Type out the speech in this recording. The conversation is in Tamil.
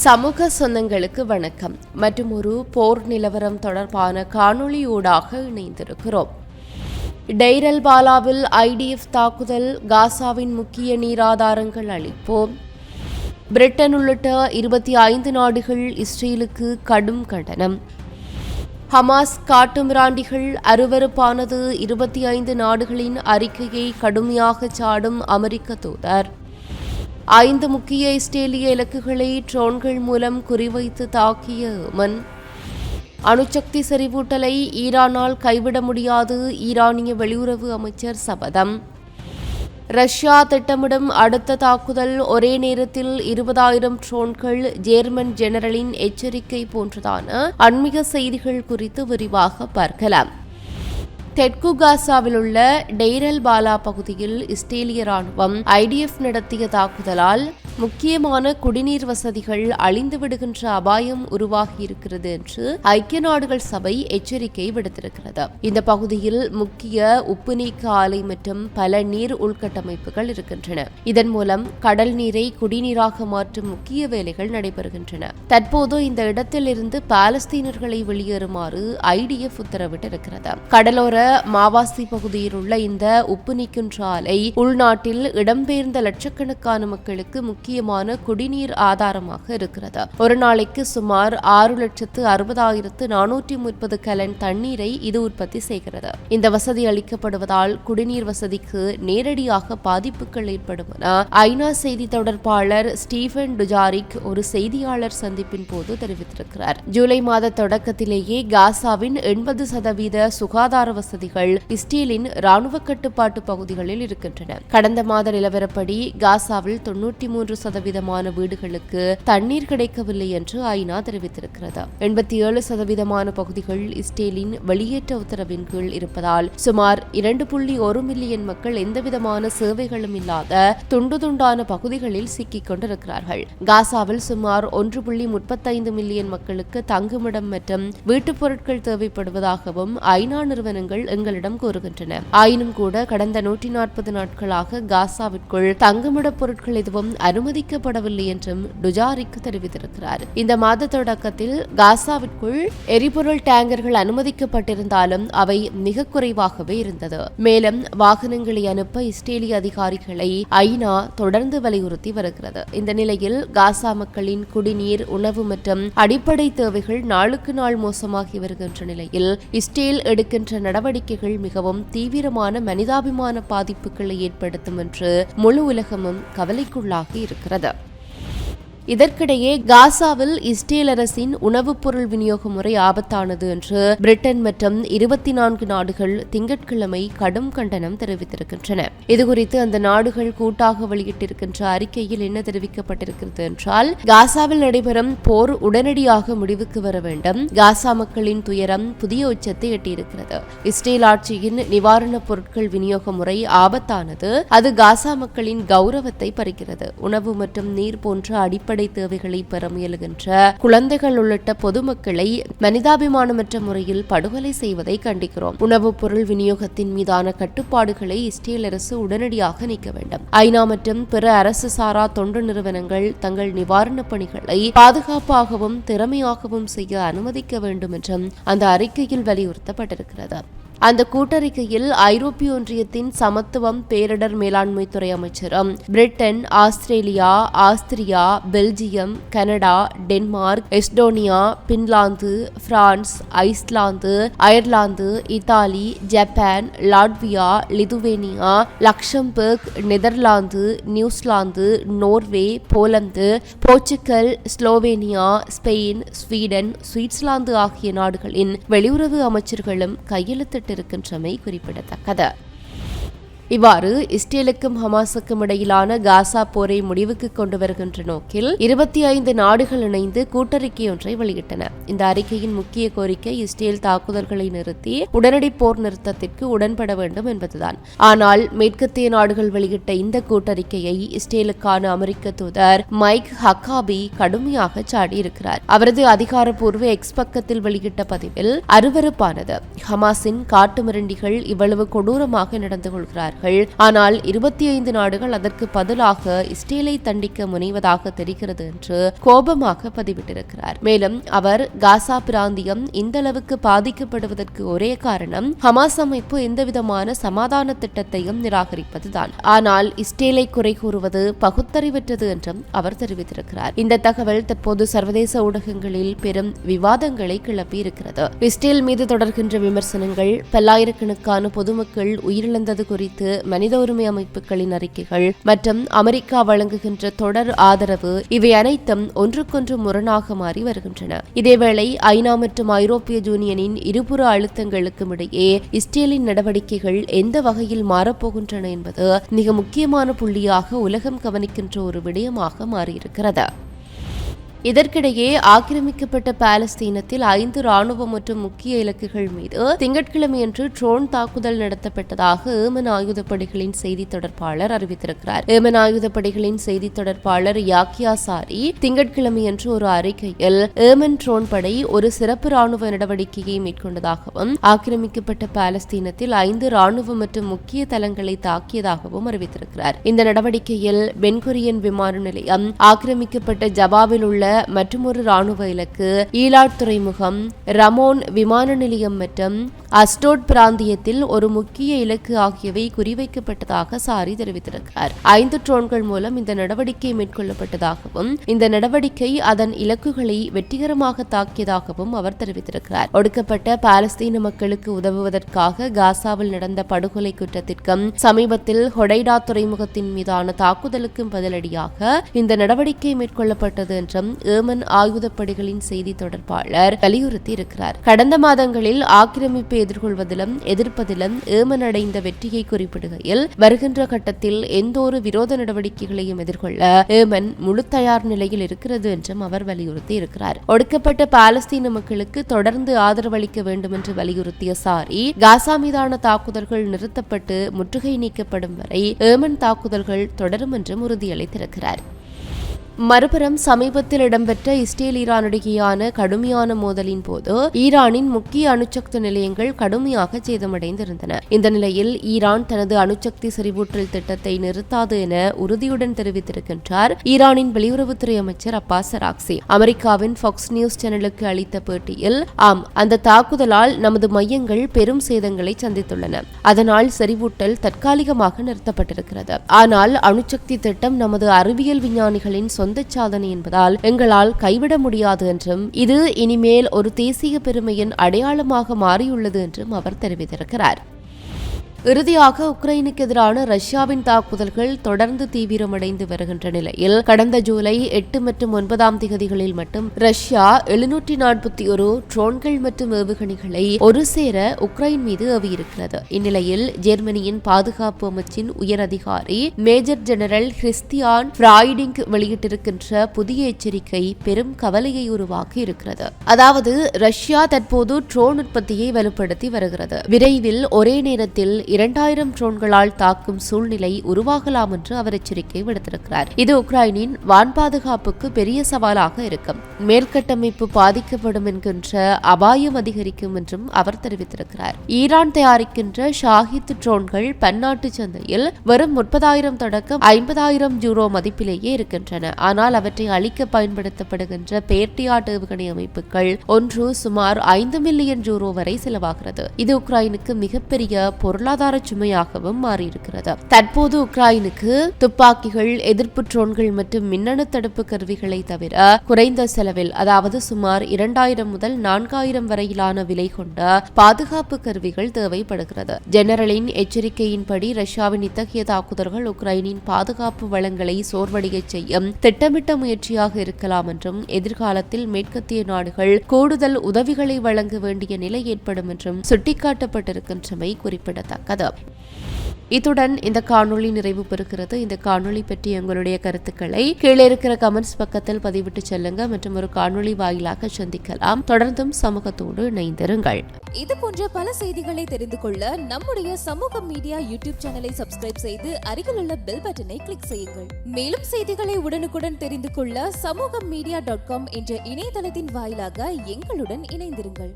சமூக சொந்தங்களுக்கு வணக்கம். மற்றும் ஒரு போர் நிலவரம் தொடர்பான காணொளியூடாக இணைந்திருக்கிறோம். டெய்ர் அல் பாலாவில் IDF தாக்குதல், காசாவின் முக்கிய நீராதாரங்கள் அளிப்போம். பிரிட்டன் உள்ளிட்ட 25 நாடுகள் இஸ்ரேலுக்கு கடும் கண்டனம். ஹமாஸ் காட்டுமிராண்டிகள் அருவருப்பானது, 25 நாடுகளின் அறிக்கையை கடுமையாக சாடும் அமெரிக்க தூதர். 5 முக்கிய இஸ்ரேலிய இலக்குகளை ட்ரோன்கள் மூலம் குறிவைத்து தாக்கிய ஏமன். அணுசக்தி செறிவூட்டலை ஈரானால் கைவிட முடியாது, ஈரானிய வெளியுறவு அமைச்சர் சபதம். ரஷ்யா திட்டமிடும் அடுத்த தாக்குதல், ஒரே நேரத்தில் 20,000 ட்ரோன்கள், ஜேர்மன் ஜெனரலின் எச்சரிக்கை போன்றதான ஆன்மீக செய்திகள் குறித்து விரிவாக பார்க்கலாம். தெற்கு காசாவில் உள்ள டெய்ர் அல் பாலா பகுதியில் இஸ்ரேலிய ராணுவம் IDF நடத்திய தாக்குதலால் முக்கியமான குடிநீர் வசதிகள் அழிந்து விடுகின்ற அபாயம் உருவாகியிருக்கிறது என்று ஐக்கிய நாடுகள் சபை எச்சரிக்கை விடுத்திருக்கிறது. இந்த பகுதியில் முக்கிய உப்பு நீக்க ஆலை மற்றும் பல நீர் உள்கட்டமைப்புகள் இருக்கின்றன. இதன் மூலம் கடல் நீரை குடிநீராக மாற்றும் முக்கிய வேலைகள் நடைபெறுகின்றன. தற்போது இந்த இடத்தில் இருந்து பாலஸ்தீனர்களை வெளியேறுமாறு IDF உத்தரவிட்டிருக்கிறது. கடலோர மாவாசி பகுதியில் உள்ள இந்த உப்பு நீக்கின்ற ஆலை உள்நாட்டில் இடம்பெயர்ந்த லட்சக்கணக்கான மக்களுக்கு முக்கியமான குடிநீர் ஆதாரமாக இருக்கிறது. ஒரு நாளைக்கு சுமார் 6,60,430 கலன் தண்ணீரை இது உற்பத்தி செய்கிறது. இந்த வசதி அளிக்கப்படுவதால் குடிநீர் வசதிக்கு நேரடியாக பாதிப்புகள் ஏற்படும் என ஐநா செய்தி தொடர்பாளர் ஸ்டீஃபன் டுஜாரிக் ஒரு செய்தியாளர் சந்திப்பின் போது தெரிவித்திருக்கிறார். ஜூலை மாத தொடக்கத்திலேயே காசாவின் 80% சுகாதார வசதிகள் இஸ்ரேலின் ராணுவ கட்டுப்பாட்டு பகுதிகளில் இருக்கின்றன. கடந்த மாத நிலவரப்படி காசாவில் 93% வீடுகளுக்கு தண்ணீர் கிடைக்கவில்லை என்று ஐநா தெரிவித்திருக்கிறது. 87% பகுதிகள் இஸ்ரேலின் வெளியேற்ற உத்தரவின் கீழ் இருப்பதால் சுமார் 2.1 மில்லியன் மக்கள் எந்தவிதமான சேவைகளும் இல்லாத துண்டு துண்டான பகுதிகளில் சிக்கிக் கொண்டிருக்கிறார்கள். காசாவில் சுமார் 1.35 மில்லியன் மக்களுக்கு தங்குமிடம் மற்றும் வீட்டுப் பொருட்கள் தேவைப்படுவதாகவும் ஐநா நிறுவனங்கள் எங்களிடம் கூறுகின்றன. ஆயினும் கூட கடந்த 140 நாட்களாக காசாவிற்குள் தங்குமிட பொருட்கள் எதுவும் அனுமதிக்கப்படவில்லை என்றும் டுஜாரிக் தெரிவித்திருக்கிறார். இந்த மாத தொடக்கத்தில் காசாவிற்குள் எரிபொருள் டேங்கர்கள் அனுமதிக்கப்பட்டிருந்தாலும் அவை மிக குறைவாகவே இருந்தது. மேலும் வாகனங்களை அனுப்ப இஸ்ரேலிய அதிகாரிகளை ஐநா தொடர்ந்து வலியுறுத்தி வருகிறது. இந்த நிலையில் காசா மக்களின் குடிநீர், உணவு மற்றும் அடிப்படை தேவைகள் நாளுக்கு நாள் மோசமாகி வருகின்ற நிலையில் இஸ்ரேல் எடுக்கின்ற நடவடிக்கைகள் மிகவும் தீவிரமான மனிதாபிமான பாதிப்புகளை ஏற்படுத்தும் என்று முழு உலகமும் கவலைக்குள்ளாகி இருக்கிறது. இதற்கிடையே காசாவில் இஸ்ரேல் அரசின் உணவுப் பொருள் விநியோக முறை ஆபத்தானது என்று பிரிட்டன் மற்றும் 24 நாடுகள் திங்கட்கிழமை கடும் கண்டனம் தெரிவித்திருக்கின்றன. இதுகுறித்து அந்த நாடுகள் கூட்டாக வெளியிட்டிருக்கின்ற அறிக்கையில் என்ன தெரிவிக்கப்பட்டிருக்கிறது என்றால், காசாவில் நடைபெறும் போர் உடனடியாக முடிவுக்கு வர வேண்டும். காசா மக்களின் துயரம் புதிய உச்சத்தை எட்டியிருக்கிறது. இஸ்ரேல் ஆட்சியின் நிவாரணப் பொருட்கள் விநியோக முறை ஆபத்தானது. அது காசா மக்களின் கௌரவத்தை பறிக்கிறது. உணவு மற்றும் நீர் போன்ற அடிப்படை தேவைகளை பெற முயலுகின்ற குழந்தைகள் உள்ளிட்ட பொதுமக்களை மனிதாபிமானமற்ற முறையில் படுகொலை செய்வதை கண்டிக்கிறோம். உணவுப் பொருள் விநியோகத்தின் மீதான கட்டுப்பாடுகளை இஸ்ரேல் அரசு உடனடியாக நீக்க வேண்டும். ஐநா மற்றும் பிற அரசு சாரா தொண்டு நிறுவனங்கள் தங்கள் நிவாரணப் பணிகளை பாதுகாப்பாகவும் திறமையாகவும் செய்ய அனுமதிக்க வேண்டும் என்றும் அந்த அறிக்கையில் வலியுறுத்தப்பட்டிருக்கிறது. அந்த கூட்டறிக்கையில் ஐரோப்பிய ஒன்றியத்தின் சமத்துவம் பேரிடர் மேலாண்மை துறை அமைச்சரும் Britain, Australia, Austria, Belgium, Canada, Denmark, Estonia, Finland, France, Iceland, Ireland, Italy, Japan, Latvia, Lithuania, Luxembourg, Netherlands, New Zealand, Norway, Poland, Portugal, Slovenia, Spain, Sweden, Switzerland ஆகிய நாடுகளின் வெளியுறவு அமைச்சர்களும் கையெழுத்திட்டிருக்கின்றமை குறிப்பிடத்தக்கது. இவ்வாறு இஸ்ரேலுக்கும் ஹமாஸுக்கும் இடையிலான காசா போரை முடிவுக்கு கொண்டு வருகின்ற நோக்கில் 25 நாடுகள் இணைந்து கூட்டறிக்கை ஒன்றை வெளியிட்டன. இந்த அறிக்கையின் முக்கிய கோரிக்கை இஸ்ரேல் தாக்குதல்களை நிறுத்தி உடனடி போர் நிறுத்தத்திற்கு உடன்பட வேண்டும் என்பதுதான். ஆனால் மேற்கத்திய நாடுகள் வெளியிட்ட இந்த கூட்டறிக்கையை இஸ்ரேலுக்கான அமெரிக்க தூதர் மைக் ஹக்காபி கடுமையாக சாடியிருக்கிறார். அவரது அதிகாரப்பூர்வ எக்ஸ் பக்கத்தில் வெளியிட்ட பதிவில் அருவருப்பானது. ஹமாஸின் காட்டுமிரண்டிகள் இவ்வளவு கொடூரமாக நடந்து கொள்கிறார்கள். நாடுகள். ஆனால் 25 நாடுகள் அதற்கு பதிலாக இஸ்ரேலை தண்டிக்க முனைவதாக தெரிகிறது என்று கோபமாக பதிவிட்டிருக்கிறார். மேலும் அவர் காசா பிராந்தியம் இந்த அளவுக்கு பாதிக்கப்படுவதற்கு ஒரே காரணம் ஹமாஸ் அமைப்பு எந்தவிதமான சமாதான திட்டத்தையும் நிராகரிப்பதுதான். ஆனால் இஸ்ரேலை குறை கூறுவது பகுத்தறிவற்றது என்றும் அவர் தெரிவித்திருக்கிறார். இந்த தகவல் தற்போது சர்வதேச ஊடகங்களில் பெரும் விவாதங்களை கிளப்பி இருக்கிறது. இஸ்ரேல் மீது தொடர்கின்ற விமர்சனங்கள், பல்லாயிரக்கணக்கான பொதுமக்கள் உயிரிழந்தது குறித்து மனித உரிமை அமைப்புகளின் அறிக்கைகள் மற்றும் அமெரிக்கா வழங்குகின்ற தொடர் ஆதரவு, இவை அனைத்தும் ஒன்றுக்கொன்று முரணாக மாறி வருகின்றன. இதேவேளை ஐநா மற்றும் ஐரோப்பிய யூனியனின் இருபுற அழுத்தங்களுக்கும் இடையே இஸ்ரேலின் நடவடிக்கைகள் எந்த வகையில் மாறப்போகின்றன என்பது மிக முக்கியமான புள்ளியாக உலகம் கவனிக்கின்ற ஒரு விடயமாக மாறியிருக்கிறது. இதற்கிடையே ஆக்கிரமிக்கப்பட்ட பாலஸ்தீனத்தில் 5 ராணுவ மற்றும் முக்கிய இலக்குகள் மீது திங்கட்கிழமையன்று ட்ரோன் தாக்குதல் நடத்தப்பட்டதாக ஏமன் ஆயுதப்படைகளின் செய்தி தொடர்பாளர் அறிவித்திருக்கிறார். ஏமன் ஆயுதப்படைகளின் செய்தி தொடர்பாளர் யாக்கியா சாரி திங்கட்கிழமையன்று ஒரு அறிக்கையில் ஏமன் ட்ரோன் படை ஒரு சிறப்பு ராணுவ நடவடிக்கையை மேற்கொண்டதாகவும் ஆக்கிரமிக்கப்பட்ட பாலஸ்தீனத்தில் 5 ராணுவ மற்றும் முக்கிய தளங்களை தாக்கியதாகவும் அறிவித்திருக்கிறார். இந்த நடவடிக்கையில் பென்குரியன் விமான நிலையம், ஆக்கிரமிக்கப்பட்ட ஜபாவில் உள்ள மற்றொரு ராணுவ இலக்கு, ஈலாட் துறைமுகம், ரமோன் விமான நிலையம் மற்றும் அஸ்டோட் பிராந்தியத்தில் ஒரு முக்கிய இலக்கு ஆகியவை குறிவைக்கப்பட்டதாக சாரி தெரிவித்திருக்கிறார். 5 ட்ரோன்கள் மூலம் இந்த நடவடிக்கை மேற்கொள்ளப்பட்டதாகவும் இந்த நடவடிக்கை அதன் இலக்குகளை வெற்றிகரமாக தாக்கியதாகவும் அவர் தெரிவித்திருக்கிறார். ஒடுக்கப்பட்ட பாலஸ்தீன மக்களுக்கு உதவுவதற்காக காசாவில் நடந்த படுகொலை குற்றத்திற்கும் சமீபத்தில் ஹொடைடா துறைமுகத்தின் மீதான தாக்குதலுக்கும் பதிலடியாக இந்த நடவடிக்கை மேற்கொள்ளப்பட்டது என்றும் ஏமன் ஆயுதப்படைகளின் செய்தி தொடர்பாளர் வலியுறுத்தி இருக்கிறார். கடந்த மாதங்களில் ஆக்கிரமிப்பை எதிர்கொள்வதிலும் எதிர்ப்பதிலும் ஏமன் அடைந்த வெற்றியை குறிப்பிடுகையில் வருகின்ற கட்டத்தில் எந்தொரு விரோத நடவடிக்கைகளையும் எதிர்கொள்ள ஏமன் முழு தயார் நிலையில் இருக்கிறது என்றும் அவர் வலியுறுத்தி இருக்கிறார். ஒடுக்கப்பட்ட பாலஸ்தீன மக்களுக்கு தொடர்ந்து ஆதரவளிக்க வேண்டும் என்று வலியுறுத்திய சாரி, காசா மீதான தாக்குதல்கள் நிறுத்தப்பட்டு முற்றுகை நீக்கப்படும் வரை ஏமன் தாக்குதல்கள் தொடரும் என்றும் உறுதியளித்திருக்கிறார். மறுபுறம் சமீபத்தில் இடம்பெற்ற இஸ்ரேல் ஈரான் இடையேயான கடுமையான மோதலின் போது ஈரானின் முக்கிய அணுசக்தி நிலையங்கள் கடுமையாக சேதமடைந்திருந்தன. இந்த நிலையில் ஈரான் தனது அணுசக்தி செறிவூட்டல் திட்டத்தை நிறுத்தாது என உறுதியுடன் தெரிவித்திருக்கின்றார் ஈரானின் வெளியுறவுத்துறை அமைச்சர் அப்பாஸ் அராக்சி. அமெரிக்காவின் ஃபாக்ஸ் நியூஸ் சேனலுக்கு அளித்த பேட்டியில், அந்த தாக்குதலால் நமது மையங்கள் பெரும் சேதங்களை சந்தித்துள்ளன. அதனால் செறிவூட்டல் தற்காலிகமாக நிறுத்தப்பட்டிருக்கிறது. ஆனால் அணுசக்தி திட்டம் நமது அறிவியல் விஞ்ஞானிகளின் சொந்த சாதனை என்பதால் எங்களால் கைவிட முடியாது என்றும் இது இனிமேல் ஒரு தேசிய பெருமையின் அடையாளமாக மாறியுள்ளது என்றும் அவர் தெரிவித்திருக்கிறார். இறுதியாக உக்ரைனுக்கு எதிரான ரஷ்யாவின் தாக்குதல்கள் தொடர்ந்து தீவிரமடைந்து வருகின்ற நிலையில் கடந்த ஜூலை 8 மற்றும் 9 தேதிகளில் மட்டும் ரஷ்யா 741 ட்ரோன்கள் மற்றும் ஏவுகணைகளை ஒரு சேர உக்ரைன் மீது ஏவியிருக்கிறது. இந்நிலையில் ஜெர்மனியின் பாதுகாப்பு அமைச்சின் உயர் அதிகாரி மேஜர் ஜெனரல் கிறிஸ்டியான் ஃப்ராய்டிங் வெளியிட்டிருக்கின்ற புதிய எச்சரிக்கை பெரும் கவலையை உருவாக்கி இருக்கிறது. அதாவது ரஷ்யா தற்போது ட்ரோன் உற்பத்தியை வலுப்படுத்தி வருகிறது. விரைவில் ஒரே நேரத்தில் 2000 ட்ரோன்களால் தாக்கும் சூழ்நிலை உருவாகலாம் என்று அவர் எச்சரிக்கை விடுத்திருக்கிறார். இது உக்ரைனின் வான் பாதுகாப்புக்கு பெரிய சவாலாக இருக்கும். மேல்கட்டமைப்பு பாதிக்கப்படும் என்கின்ற அபாயம் அதிகரிக்கும் என்றும் அவர் தெரிவித்திருக்கிறார். ஈரான் தயாரிக்கின்ற ஷாஹித் ட்ரோன்கள் பன்னாட்டு சந்தையில் வெறும் 30,000 தொடக்கம் 50,000 யூரோ மதிப்பிலேயே இருக்கின்றன. ஆனால் அவற்றை அழிக்க பயன்படுத்தப்படுகின்ற பேர்டியாட் ஏவுகணை அமைப்புகள் ஒன்று சுமார் 5 மில்லியன் யூரோ வரை செலவாகிறது. இது உக்ரைனுக்கு மிகப்பெரிய பொருளாதார சுமையாகவும் மாறியிருக்கிறது. தற்போது உக்ரைனுக்கு துப்பாக்கிகள், எதிர்ப்பு ட்ரோன்கள் மற்றும் மின்னணு தடுப்பு கருவிகளை தவிர குறைந்த செலவில், அதாவது சுமார் 2000 முதல் 4000 வரையிலான விலை கொண்ட பாதுகாப்பு கருவிகள் தேவைப்படுகிறது. ஜெனரலின் எச்சரிக்கையின்படி ரஷ்யாவின் இத்தகைய தாக்குதல்கள் உக்ரைனின் பாதுகாப்பு வளங்களை சோர்வடையச் செய்யும் திட்டமிட்ட முயற்சியாக இருக்கலாம் என்றும் எதிர்காலத்தில் மேற்கத்திய நாடுகள் கூடுதல் உதவிகளை வழங்க வேண்டிய நிலை ஏற்படும் என்றும் சுட்டிக்காட்டப்பட்டிருக்கின்றமை குறிப்பிடத்தக்கது. இத்துடன் இந்த காணொளி நிறைவு பெறுகிறது. இந்த காணொளி பற்றி உங்களுடைய கருத்துக்களை கீழே இருக்கிற கமெண்ட்ஸ் பக்கத்தில் பதிவிட்டு செல்லுங்க. மற்றும் ஒரு காணொளி வாயிலாக சந்திக்கலாம். தொடர்ந்தும் சமூகத்தோடு இணைந்திருங்கள். இது போன்ற பல செய்திகளை தெரிந்து கொள்ள நம்முடைய சமூக மீடியா யூடியூப் சேனலை சப்ஸ்கிரைப் செய்து அருகில் உள்ள பெல் பட்டனை கிளிக் செய்யுங்கள். மேலும் செய்திகளை உடனுக்குடன் தெரிந்து கொள்ள சமூகமீடியா.com என்ற இணையதளத்தின் வாயிலாக எங்களுடன் இணைந்திருங்கள்.